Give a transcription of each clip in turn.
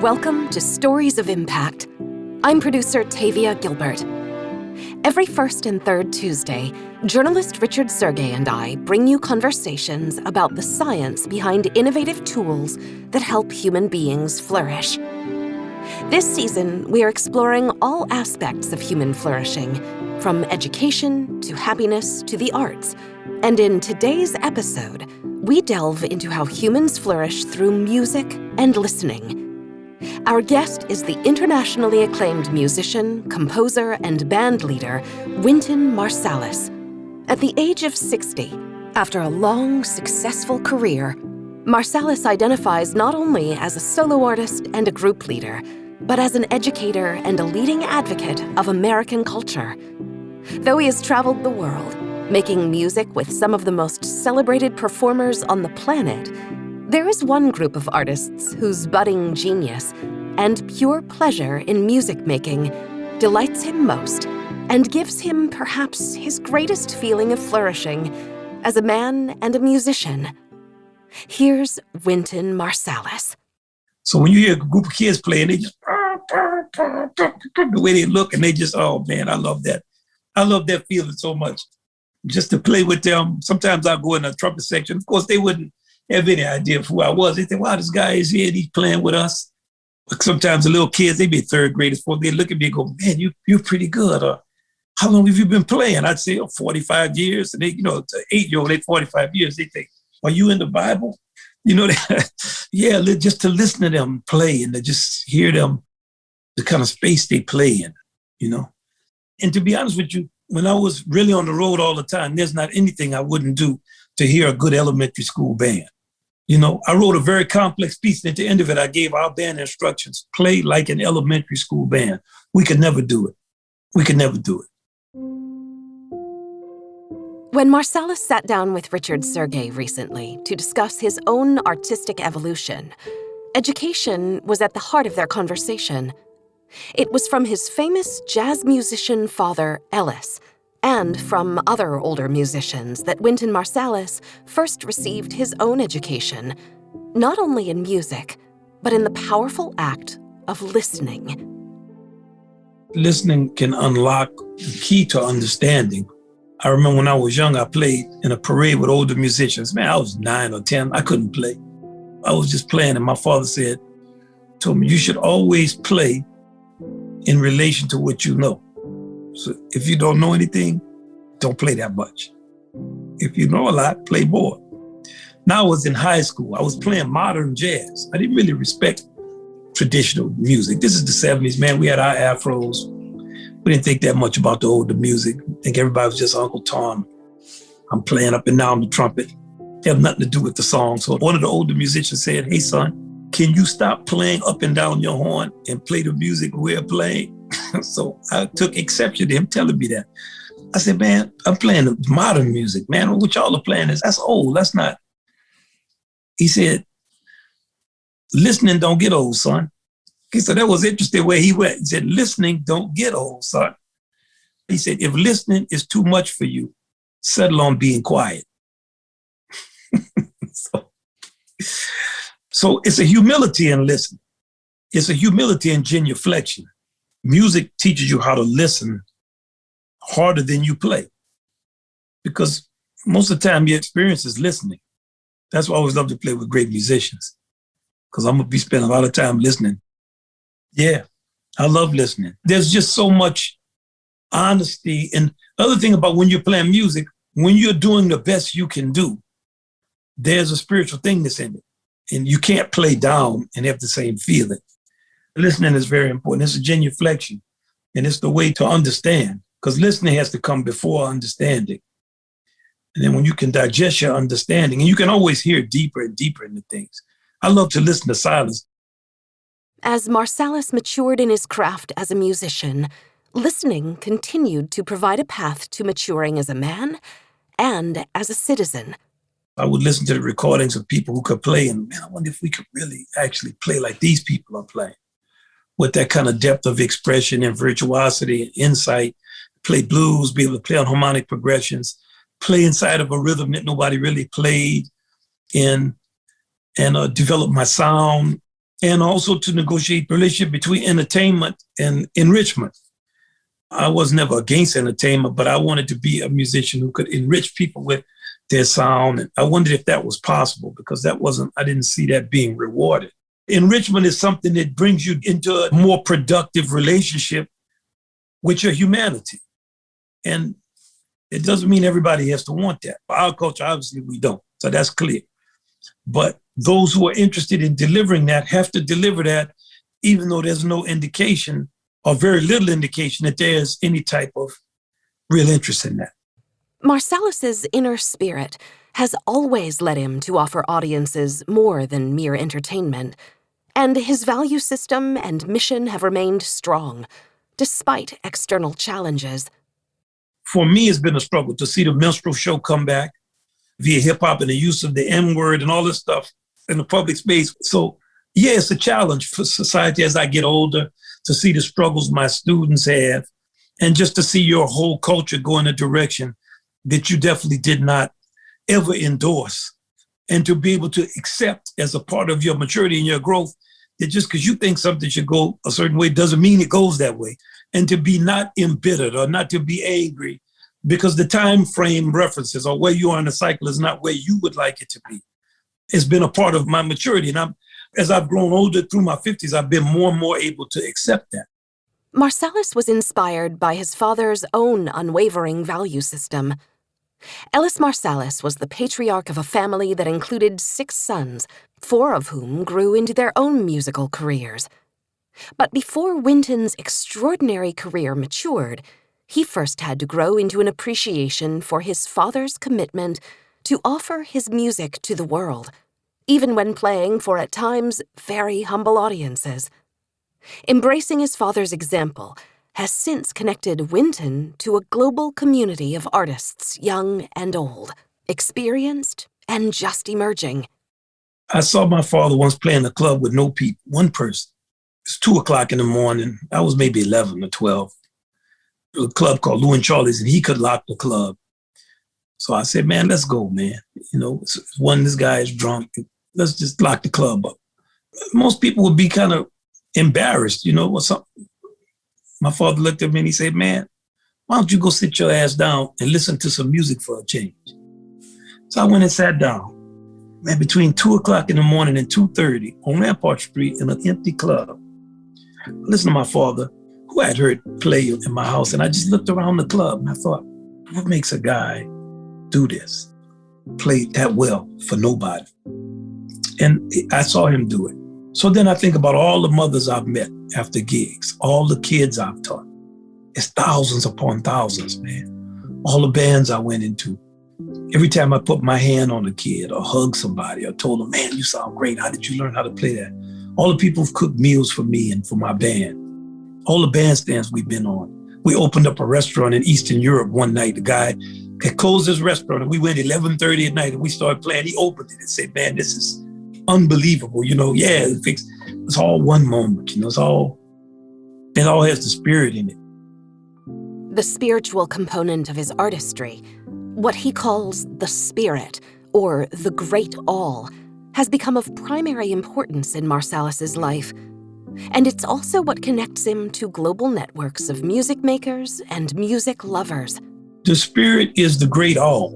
Welcome to Stories of Impact. I'm producer Tavia Gilbert. Every first and third Tuesday, journalist Richard Sergey and I bring you conversations about the science behind innovative tools that help human beings flourish. This season, we are exploring all aspects of human flourishing, from education to happiness to the arts. And in today's episode, we delve into how humans flourish through music and listening. Our guest is the internationally acclaimed musician, composer, and bandleader, Wynton Marsalis. At the age of 60, after a long, successful career, Marsalis identifies not only as a solo artist and a group leader, but as an educator and a leading advocate of American culture. Though he has traveled the world, making music with some of the most celebrated performers on the planet, there is one group of artists whose budding genius and pure pleasure in music making delights him most and gives him perhaps his greatest feeling of flourishing as a man and a musician. Here's Wynton Marsalis. So when you hear a group of kids playing, they just, the way they look, and they just, oh man, I love that. I love that feeling so much. Just to play with them. Sometimes I'll go in the trumpet section. Of course, they wouldn't have any idea of who I was. They think, wow, this guy is here and he's playing with us. But sometimes the little kids, they be third graders, fourth, they look at me and go, man, you're pretty good. How long have you been playing? I'd say, 45 years. And they, the 8-year-old, they 45 years. They think, are you in the Bible? Yeah, just to listen to them play and to just hear them, the kind of space they play in, And to be honest with you, when I was really on the road all the time, there's not anything I wouldn't do to hear a good elementary school band. I wrote a very complex piece, and at the end of it, I gave our band instructions, play like an elementary school band. We could never do it. We could never do it. When Marsalis sat down with Richard Sergey recently to discuss his own artistic evolution, education was at the heart of their conversation. It was from his famous jazz musician father, Ellis, and from other older musicians that Wynton Marsalis first received his own education, not only in music, but in the powerful act of listening. Listening can unlock the key to understanding. I remember when I was young, I played in a parade with older musicians. Man, I was 9 or 10. I couldn't play. I was just playing, and my father told me, you should always play in relation to what you know. So if you don't know anything, don't play that much. If you know a lot, play more. Now I was in high school. I was playing modern jazz. I didn't really respect traditional music. This is the 70s, man. We had our afros. We didn't think that much about the older music. I think everybody was just Uncle Tom. I'm playing up and down the trumpet. It had nothing to do with the song. So one of the older musicians said, hey, son, can you stop playing up and down your horn and play the music we're playing? So I took exception to him telling me that. I said, man, I'm playing the modern music, man. What y'all are playing that's old. That's not. He said, listening don't get old, son. So that was interesting where he went. He said, listening don't get old, son. He said, if listening is too much for you, settle on being quiet. So it's a humility in listening. It's a humility in genuflection. Music teaches you how to listen harder than you play, because most of the time your experience is listening. That's why I always love to play with great musicians, because I'm going to be spending a lot of time listening. Yeah, I love listening. There's just so much honesty. And the other thing about when you're playing music, when you're doing the best you can do, there's a spiritual thing that's in it. And you can't play down and have the same feeling. Listening is very important. It's a genuflection, and it's the way to understand, because listening has to come before understanding. And then when you can digest your understanding, and you can always hear deeper and deeper into things. I love to listen to silence. As Marsalis matured in his craft as a musician, listening continued to provide a path to maturing as a man and as a citizen. I would listen to the recordings of people who could play, and man, I wonder if we could really actually play like these people are playing, with that kind of depth of expression and virtuosity and insight, play blues, be able to play on harmonic progressions, play inside of a rhythm that nobody really played in, and develop my sound and also to negotiate the relationship between entertainment and enrichment. I was never against entertainment, but I wanted to be a musician who could enrich people with their sound. And I wondered if that was possible, because I didn't see that being rewarded. Enrichment is something that brings you into a more productive relationship with your humanity. And it doesn't mean everybody has to want that. For our culture, obviously, we don't. So that's clear. But those who are interested in delivering that have to deliver that, even though there's no indication or very little indication that there's any type of real interest in that. Marsalis's inner spirit has always led him to offer audiences more than mere entertainment, and his value system and mission have remained strong, despite external challenges. For me, it's been a struggle to see the minstrel show come back via hip-hop and the use of the N-word and all this stuff in the public space. So, yeah, it's a challenge for society as I get older, to see the struggles my students have, and just to see your whole culture go in a direction that you definitely did not ever endorse, and to be able to accept as a part of your maturity and your growth that just because you think something should go a certain way doesn't mean it goes that way, and to be not embittered or not to be angry because the time frame references or where you are in the cycle is not where you would like it to be. It's been a part of my maturity, and as I've grown older through my 50s, I've been more and more able to accept that. Marsalis was inspired by his father's own unwavering value system. Ellis Marsalis was the patriarch of a family that included 6 sons, 4 of whom grew into their own musical careers. But before Wynton's extraordinary career matured, he first had to grow into an appreciation for his father's commitment to offer his music to the world, even when playing for, at times, very humble audiences. Embracing his father's example has since connected Wynton to a global community of artists, young and old, experienced and just emerging. I saw my father once play in a club with no people, one person. It's 2:00 in the morning. I was maybe 11 or 12. A club called Wynton Marsalis, and he could lock the club. So I said, man, let's go, man. This guy is drunk. Let's just lock the club up. Most people would be kind of embarrassed, or something. My father looked at me and he said, man, why don't you go sit your ass down and listen to some music for a change? So I went and sat down. Man, between 2:00 in the morning and 2:30 on Rampart Street in an empty club, I listened to my father, who I had heard play in my house, and I just looked around the club and I thought, what makes a guy do this? Play that well for nobody. And I saw him do it. So then I think about all the mothers I've met after gigs, all the kids I've taught. It's thousands upon thousands, man. All the bands I went into. Every time I put my hand on a kid or hugged somebody or told them, man, you sound great. How did you learn how to play that? All the people who've cooked meals for me and for my band. All the bandstands we've been on. We opened up a restaurant in Eastern Europe one night. The guy had closed his restaurant and we went 11:30 at night and we started playing. He opened it and said, man, this is unbelievable. It's all one moment. It all has the spirit in it. The spiritual component of his artistry, what he calls the spirit, or the great all, has become of primary importance in Marsalis's life. And it's also what connects him to global networks of music makers and music lovers. The spirit is the great all.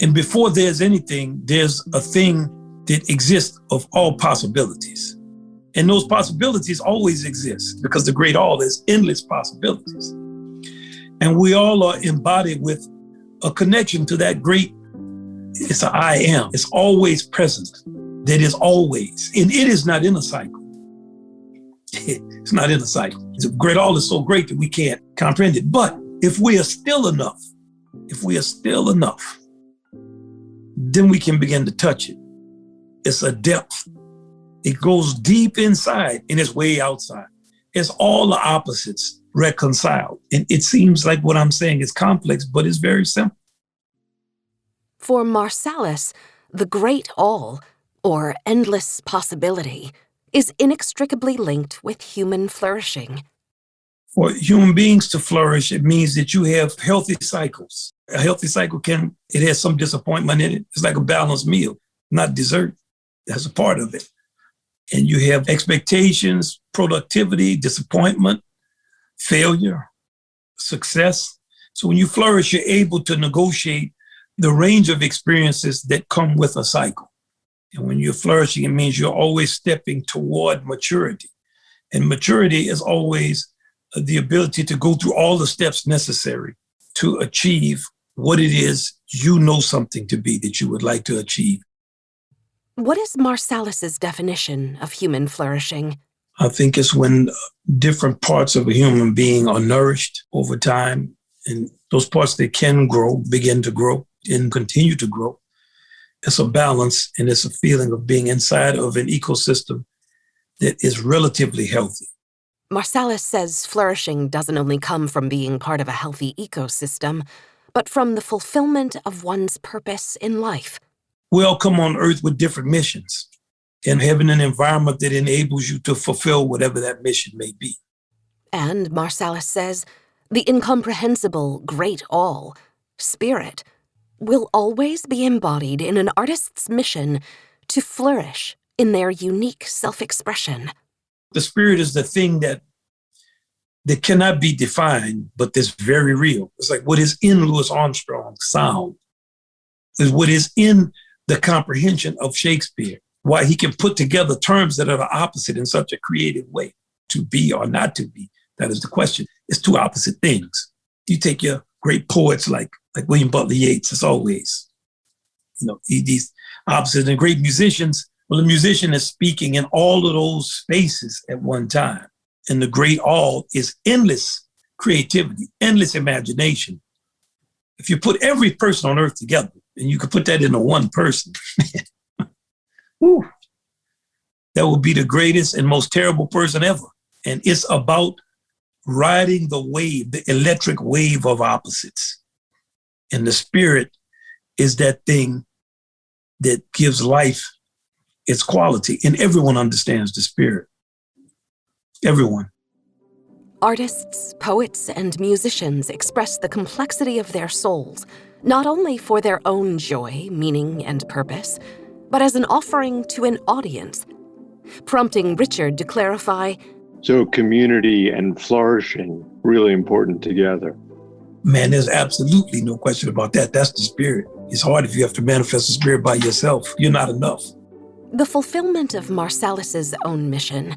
And before there's anything, there's a thing that exists of all possibilities. And those possibilities always exist because the great all is endless possibilities. And we all are embodied with a connection to that great, it's an I am. It's always present. That is always. And it is not in a cycle. It's not in a cycle. The great all is so great that we can't comprehend it. But if we are still enough, then we can begin to touch it. It's a depth. It goes deep inside and it's way outside. It's all the opposites reconciled. And it seems like what I'm saying is complex, but it's very simple. For Marsalis, the great all, or endless possibility, is inextricably linked with human flourishing. For human beings to flourish, it means that you have healthy cycles. A healthy cycle it has some disappointment in it. It's like a balanced meal, not dessert. That's a part of it. And you have expectations, productivity, disappointment, failure, success. So when you flourish, you're able to negotiate the range of experiences that come with a cycle. And when you're flourishing, it means you're always stepping toward maturity. And maturity is always the ability to go through all the steps necessary to achieve what it is you know something to be that you would like to achieve. What is Marsalis's definition of human flourishing? I think it's when different parts of a human being are nourished over time, and those parts that can grow begin to grow and continue to grow. It's a balance, and it's a feeling of being inside of an ecosystem that is relatively healthy. Marsalis says flourishing doesn't only come from being part of a healthy ecosystem, but from the fulfillment of one's purpose in life. We all come on earth with different missions, and having an environment that enables you to fulfill whatever that mission may be. And Marsalis says the incomprehensible great all, spirit, will always be embodied in an artist's mission to flourish in their unique self-expression. The spirit is the thing that cannot be defined, but that's very real. It's like what is in Louis Armstrong's sound is what is in the comprehension of Shakespeare, why he can put together terms that are the opposite in such a creative way. To be or not to be, that is the question. It's two opposite things. You take your great poets like William Butler Yeats, as always, these opposites, and great musicians. Well, the musician is speaking in all of those spaces at one time. And the great all is endless creativity, endless imagination. If you put every person on earth together, and you could put that into one person, whew, that would be the greatest and most terrible person ever. And it's about riding the wave, the electric wave of opposites. And the spirit is that thing that gives life its quality. And everyone understands the spirit. Everyone. Artists, poets, and musicians express the complexity of their souls, not only for their own joy, meaning, and purpose, but as an offering to an audience, prompting Richard to clarify, so community and flourishing, really important together. Man, there's absolutely no question about that. That's the spirit. It's hard if you have to manifest the spirit by yourself. You're not enough. The fulfillment of Marsalis's own mission,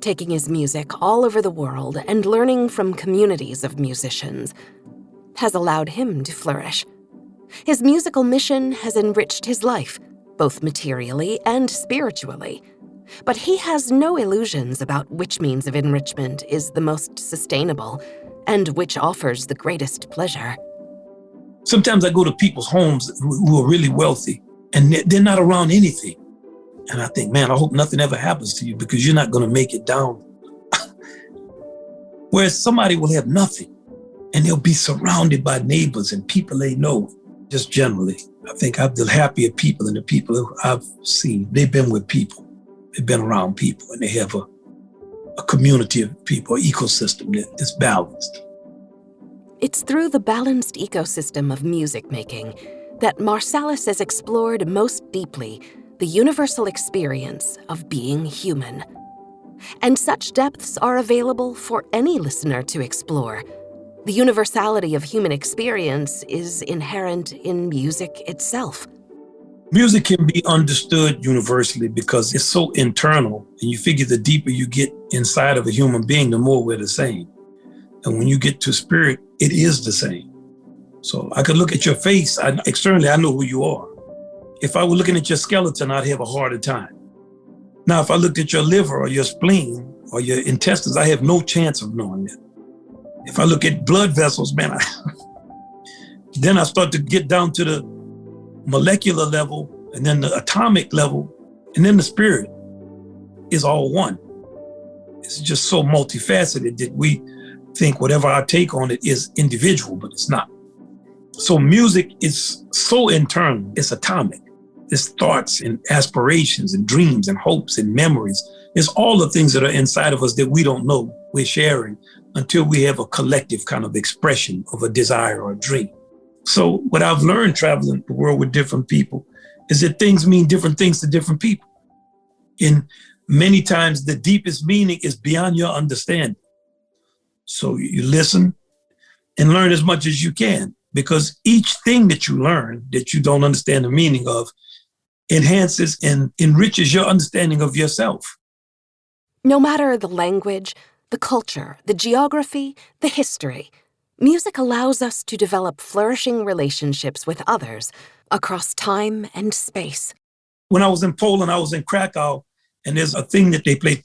taking his music all over the world and learning from communities of musicians, has allowed him to flourish. His musical mission has enriched his life, both materially and spiritually. But he has no illusions about which means of enrichment is the most sustainable and which offers the greatest pleasure. Sometimes I go to people's homes who are really wealthy, and they're not around anything. And I think, man, I hope nothing ever happens to you because you're not going to make it down. Whereas somebody will have nothing, and they'll be surrounded by neighbors and people they know. Just generally, I think I'm the happier people and the people who I've seen. They've been with people. They've been around people, and they have a community of people, an ecosystem that's balanced. It's through the balanced ecosystem of music making that Marsalis has explored most deeply the universal experience of being human. And such depths are available for any listener to explore. The universality of human experience is inherent in music itself. Music can be understood universally because it's so internal, and you figure the deeper you get inside of a human being, the more we're the same. And when you get to spirit, it is the same. So I could look at your face, externally, I know who you are. If I were looking at your skeleton, I'd have a harder time. Now, if I looked at your liver or your spleen or your intestines, I have no chance of knowing that. If I look at blood vessels, man, then I start to get down to the molecular level, and then the atomic level, and then the spirit is all one. It's just so multifaceted that we think whatever our take on it is individual, but it's not. So music is so internal, it's atomic. It's thoughts and aspirations and dreams and hopes and memories. It's all the things that are inside of us that we don't know we're sharing until we have a collective kind of expression of a desire or a dream. So what I've learned traveling the world with different people is that things mean different things to different people. And many times the deepest meaning is beyond your understanding. So you listen and learn as much as you can, because each thing that you learn that you don't understand the meaning of enhances and enriches your understanding of yourself. No matter the language, the culture, the geography, the history, music allows us to develop flourishing relationships with others across time and space. When I was in Poland, I was in Krakow, and there's a thing that they play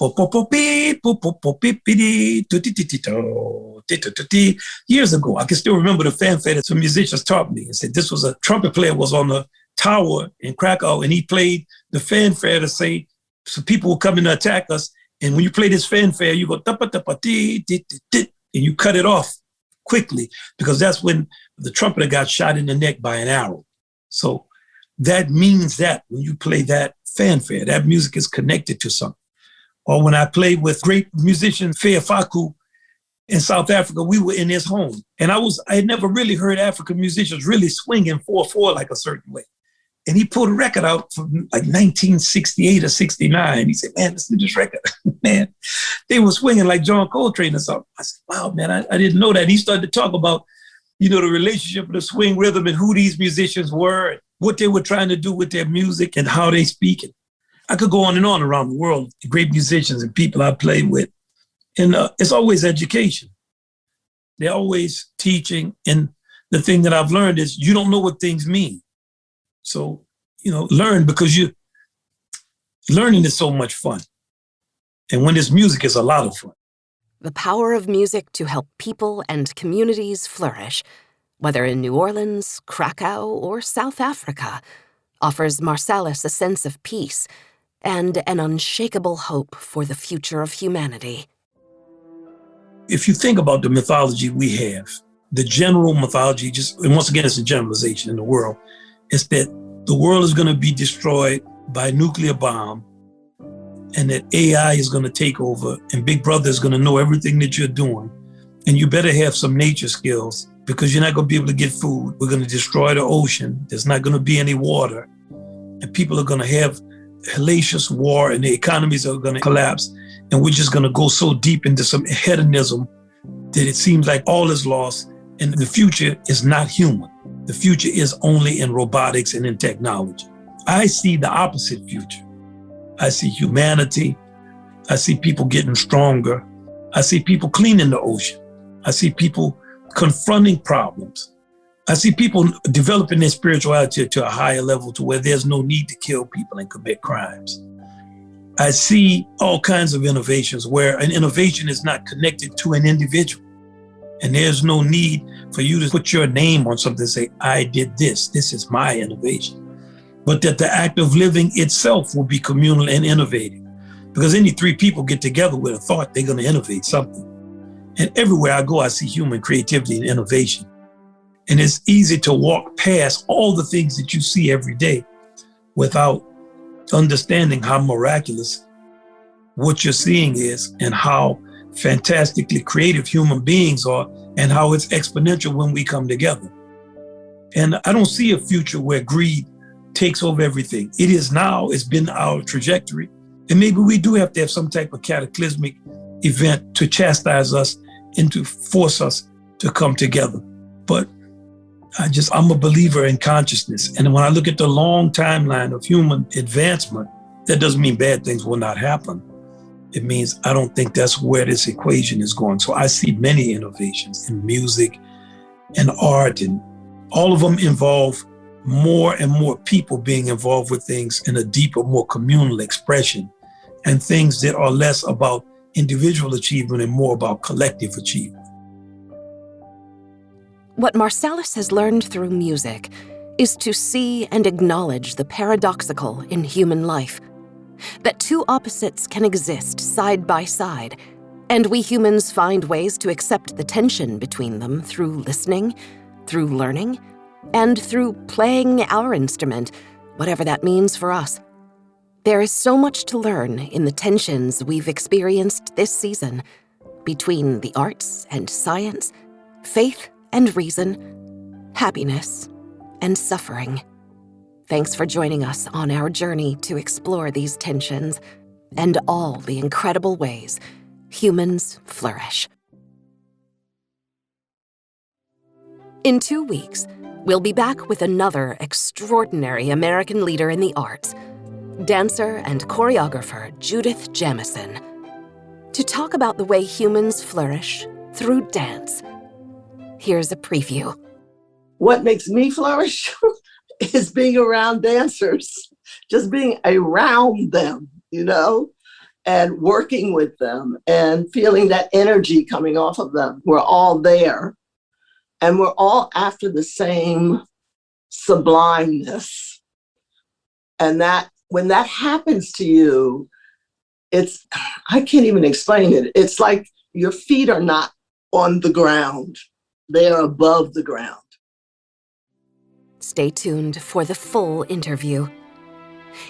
years ago. I can still remember the fanfare that some musicians taught me and said this was a trumpet player was on the tower in Krakow, and he played the fanfare to say, so people were coming to attack us. And when you play this fanfare, you go, and you cut it off quickly, because that's when the trumpeter got shot in the neck by an arrow. So that means that when you play that fanfare, that music is connected to something. Or when I played with great musician Fea Faku in South Africa, we were in his home. And I had never really heard African musicians really swinging 4/4 like a certain way. And he pulled a record out from like 1968 or 69. He said, man, listen to this record. Man, they were swinging like John Coltrane or something. I said, wow, man, I didn't know that. He started to talk about, the relationship of the swing rhythm and who these musicians were, and what they were trying to do with their music and how they speak it. I could go on and on around the world, the great musicians and people I played with. And it's always education. They're always teaching. And the thing that I've learned is you don't know what things mean. So, learn, because learning is so much fun. And when there's music, it's a lot of fun. The power of music to help people and communities flourish, whether in New Orleans, Krakow, or South Africa, offers Marsalis a sense of peace and an unshakable hope for the future of humanity. If you think about the mythology we have, the general mythology, and once again, it's a generalization in the world, is that the world is going to be destroyed by a nuclear bomb, and that AI is going to take over, and Big Brother is going to know everything that you're doing. And you better have some nature skills, because you're not going to be able to get food. We're going to destroy the ocean. There's not going to be any water. And people are going to have hellacious war, and the economies are going to collapse. And we're just going to go so deep into some hedonism that it seems like all is lost, and the future is not human. The future is only in robotics and in technology. I see the opposite future. I see humanity. I see people getting stronger. I see people cleaning the ocean. I see people confronting problems. I see people developing their spirituality to a higher level, to where there's no need to kill people and commit crimes. I see all kinds of innovations where an innovation is not connected to an individual. And there's no need for you to put your name on something and say, I did this. This is my innovation. But that the act of living itself will be communal and innovative. Because any three people get together with a thought, they're going to innovate something. And everywhere I go, I see human creativity and innovation. And it's easy to walk past all the things that you see every day without understanding how miraculous what you're seeing is, and how fantastically creative human beings are, and how it's exponential when we come together. And I don't see a future where greed takes over everything. It is now, it's been our trajectory. And maybe we do have to have some type of cataclysmic event to chastise us and to force us to come together. But I'm a believer in consciousness. And when I look at the long timeline of human advancement, that doesn't mean bad things will not happen. It means I don't think that's where this equation is going. So I see many innovations in music and art, and all of them involve more and more people being involved with things in a deeper, more communal expression, and things that are less about individual achievement and more about collective achievement. What Marsalis has learned through music is to see and acknowledge the paradoxical in human life, that two opposites can exist side by side, and we humans find ways to accept the tension between them through listening, through learning, and through playing our instrument, whatever that means for us. There is so much to learn in the tensions we've experienced this season between the arts and science, faith and reason, happiness and suffering. Thanks for joining us on our journey to explore these tensions. and all the incredible ways humans flourish. In 2 weeks, we'll be back with another extraordinary American leader in the arts, dancer and choreographer Judith Jamison, to talk about the way humans flourish through dance. Here's a preview. What makes me flourish is being around dancers, just being around them, and working with them and feeling that energy coming off of them. We're all there, and we're all after the same sublimeness. And that when that happens to you, I can't even explain it. It's like your feet are not on the ground. They are above the ground. Stay tuned for the full interview.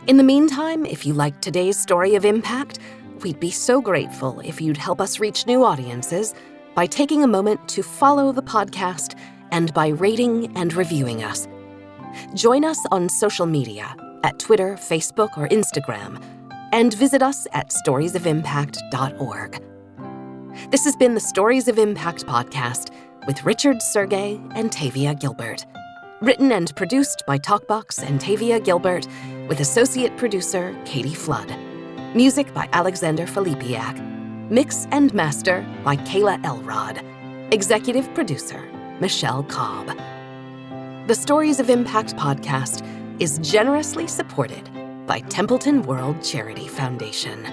In the meantime, if you liked today's story of impact, we'd be so grateful if you'd help us reach new audiences by taking a moment to follow the podcast and by rating and reviewing us. Join us on social media at Twitter, Facebook, or Instagram, and visit us at storiesofimpact.org. This has been the Stories of Impact podcast with Richard Sergay and Tavia Gilbert. Written and produced by Talkbox and Tavia Gilbert, with associate producer Katie Flood. Music by Alexander Filipiak. Mix and master by Kayla Elrod. Executive producer Michelle Cobb. The Stories of Impact podcast is generously supported by Templeton World Charity Foundation.